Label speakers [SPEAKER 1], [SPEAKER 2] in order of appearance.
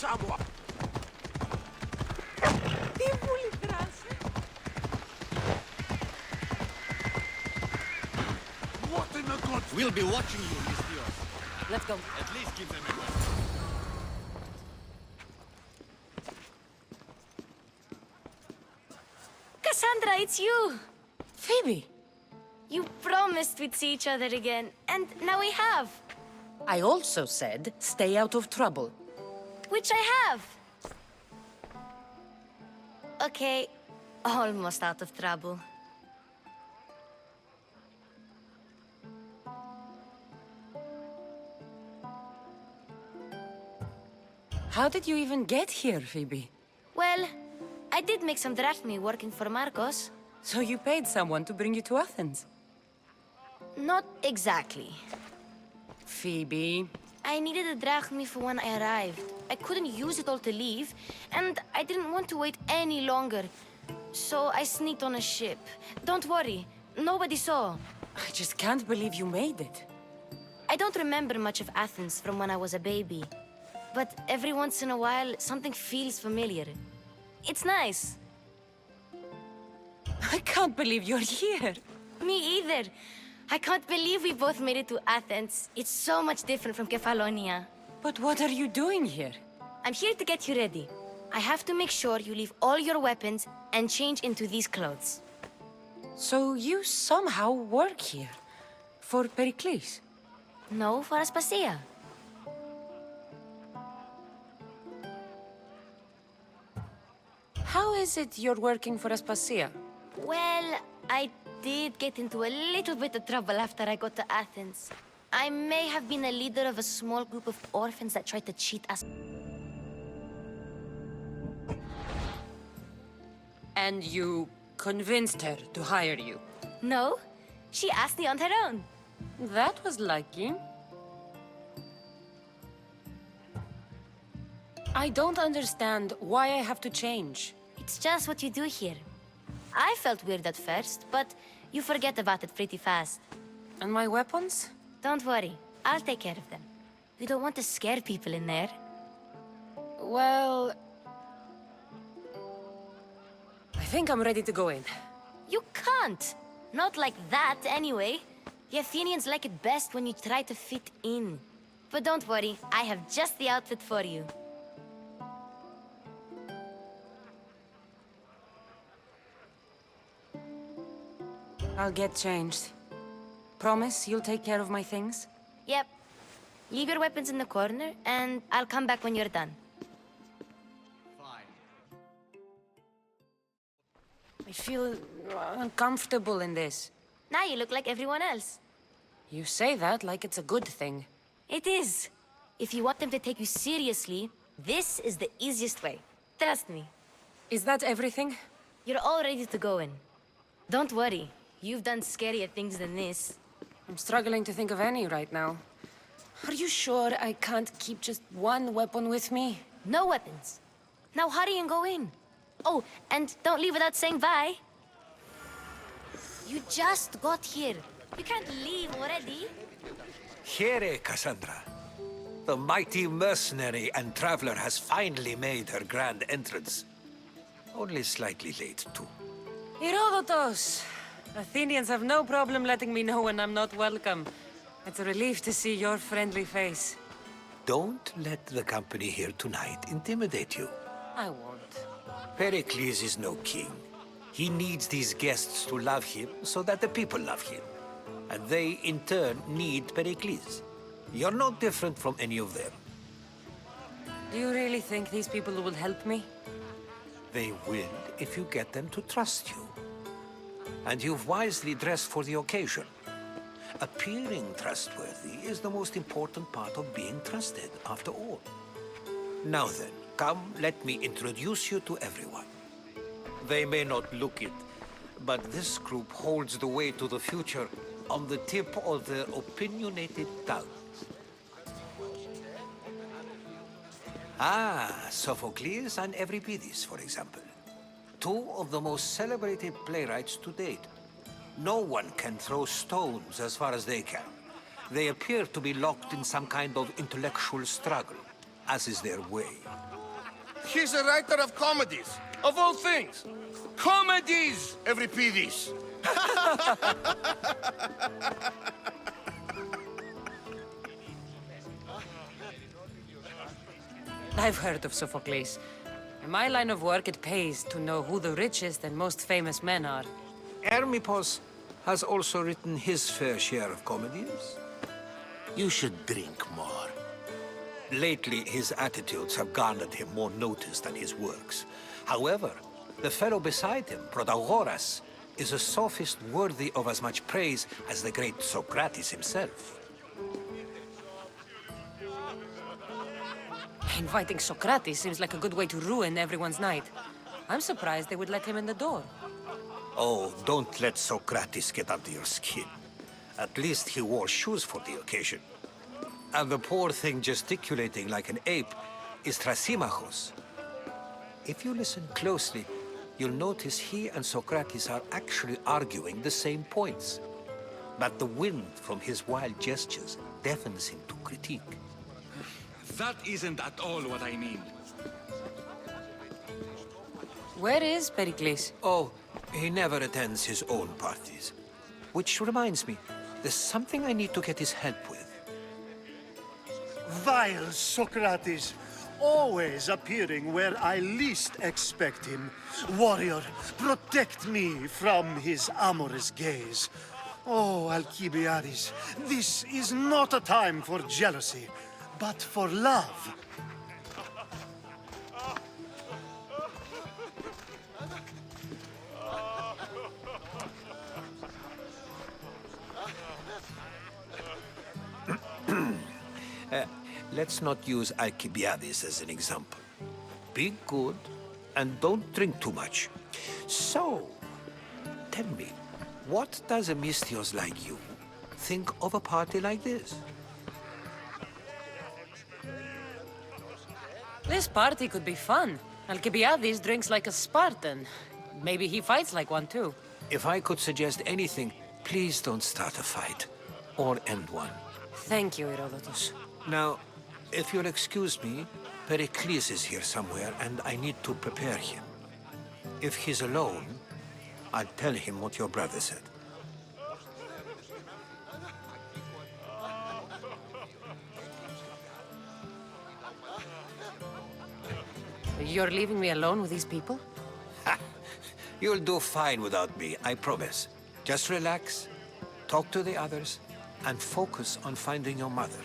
[SPEAKER 1] someone. What in the gods?
[SPEAKER 2] We'll be watching you, Miss Dios.
[SPEAKER 3] Let's go.
[SPEAKER 2] At least give them a weapon.
[SPEAKER 4] Cassandra, it's you!
[SPEAKER 3] Phoebe!
[SPEAKER 4] You promised we'd see each other again, and now we have.
[SPEAKER 3] I also said, stay out of trouble.
[SPEAKER 4] Which I have. Okay, almost out of trouble.
[SPEAKER 3] How did you even get here, Phoebe?
[SPEAKER 4] Well, I did make some drachmi working for Marcos.
[SPEAKER 3] So you paid someone to bring you to Athens?
[SPEAKER 4] Not exactly.
[SPEAKER 3] Phoebe...
[SPEAKER 4] I needed a drachmi for when I arrived. I couldn't use it all to leave, and I didn't want to wait any longer. So I sneaked on a ship. Don't worry, nobody saw.
[SPEAKER 3] I just can't believe you made it.
[SPEAKER 4] I don't remember much of Athens from when I was a baby. But every once in a while, something feels familiar. It's nice.
[SPEAKER 3] I can't believe you're here.
[SPEAKER 4] Me either. I can't believe we both made it to Athens. It's so much different from Kefalonia.
[SPEAKER 3] But what are you doing here?
[SPEAKER 4] I'm here to get you ready. I have to make sure you leave all your weapons and change into these clothes.
[SPEAKER 3] So you somehow work here? For Perikles?
[SPEAKER 4] No, for Aspasia.
[SPEAKER 3] How is it you're working for Aspasia?
[SPEAKER 4] Well, I did get into a little bit of trouble after I got to Athens. I may have been a leader of a small group of orphans that tried to cheat us.
[SPEAKER 3] And you convinced her to hire you?
[SPEAKER 4] No, she asked me on her own.
[SPEAKER 3] That was lucky. I don't understand why I have to change.
[SPEAKER 4] It's just what you do here. I felt weird at first, but you forget about it pretty fast.
[SPEAKER 3] And my weapons?
[SPEAKER 4] Don't worry, I'll take care of them. We don't want to scare people in there.
[SPEAKER 3] Well... I think I'm ready to go in.
[SPEAKER 4] You can't! Not like that, anyway. The Athenians like it best when you try to fit in. But don't worry, I have just the outfit for you.
[SPEAKER 3] I'll get changed. Promise you'll take care of my things?
[SPEAKER 4] Yep. Leave your weapons in the corner, and I'll come back when you're done.
[SPEAKER 2] Fine.
[SPEAKER 3] I feel uncomfortable in this.
[SPEAKER 4] Now you look like everyone else.
[SPEAKER 3] You say that like it's a good thing.
[SPEAKER 4] It is. If you want them to take you seriously, this is the easiest way. Trust me.
[SPEAKER 3] Is that everything?
[SPEAKER 4] You're all ready to go in. Don't worry. You've done scarier things than this.
[SPEAKER 3] I'm struggling to think of any right now. Are you sure I can't keep just one weapon with me?
[SPEAKER 4] No weapons. Now hurry and go in. Oh, and don't leave without saying bye. You just got here. You can't leave already.
[SPEAKER 1] Here, Cassandra. The mighty mercenary and traveler has finally made her grand entrance. Only slightly late, too.
[SPEAKER 3] Herodotus! Athenians have no problem letting me know when I'm not welcome. It's a relief to see your friendly face.
[SPEAKER 1] Don't let the company here tonight intimidate you.
[SPEAKER 3] I won't.
[SPEAKER 1] Pericles is no king. He needs these guests to love him so that the people love him. And they, in turn, need Pericles. You're no different from any of them.
[SPEAKER 3] Do you really think these people will help me?
[SPEAKER 1] They will if you get them to trust you. And you've wisely dressed for the occasion. Appearing trustworthy is the most important part of being trusted, after all. Now then, come, let me introduce you to everyone. They may not look it, but this group holds the way to the future on the tip of their opinionated tongues. Ah, Sophocles and Euripides, for example. Two of the most celebrated playwrights to date. No one can throw stones as far as they can. They appear to be locked in some kind of intellectual struggle. as is their way.
[SPEAKER 5] He's a writer of comedies, of all things. Comedies, Euripides.
[SPEAKER 3] I've heard of Sophocles. In my line of work, it pays to know who the richest and most famous men are.
[SPEAKER 1] Hermippos has also written his fair share of comedies. You should drink more. Lately, his attitudes have garnered him more notice than his works. However, the fellow beside him, Protagoras, is a sophist worthy of as much praise as the great Socrates himself.
[SPEAKER 3] Inviting Socrates seems like a good way to ruin everyone's night. I'm surprised they would let him in the door.
[SPEAKER 1] Oh, don't let Socrates get under your skin. At least he wore shoes for the occasion. And the poor thing gesticulating like an ape is Thrasymachos. If you listen closely, you'll notice he and Socrates are actually arguing the same points. But the wind from his wild gestures deafens him to critique.
[SPEAKER 2] That isn't at all what I mean.
[SPEAKER 3] Where is Perikles?
[SPEAKER 1] Oh, he never attends his own parties. Which reminds me, there's something I need to get his help with.
[SPEAKER 6] Vile Socrates, always appearing where I least expect him. Warrior, protect me from his amorous gaze. Oh, Alcibiades, this is not a time for jealousy, but for love.
[SPEAKER 1] Let's not use Alcibiades as an example. Be good, and don't drink too much. So, tell me, what does a Mystios like you think of a party like this?
[SPEAKER 3] This party could be fun. Alcibiades drinks like a Spartan. Maybe he fights like one too.
[SPEAKER 1] If I could suggest anything, please don't start a fight, or end one.
[SPEAKER 3] Thank you, Herodotus.
[SPEAKER 1] Now, if you'll excuse me, Perikles is here somewhere, and I need to prepare him. If he's alone, I'll tell him what your brother said.
[SPEAKER 3] You're leaving me alone with these people?
[SPEAKER 1] You'll do fine without me, I promise. Just relax, talk to the others, and focus on finding your mother.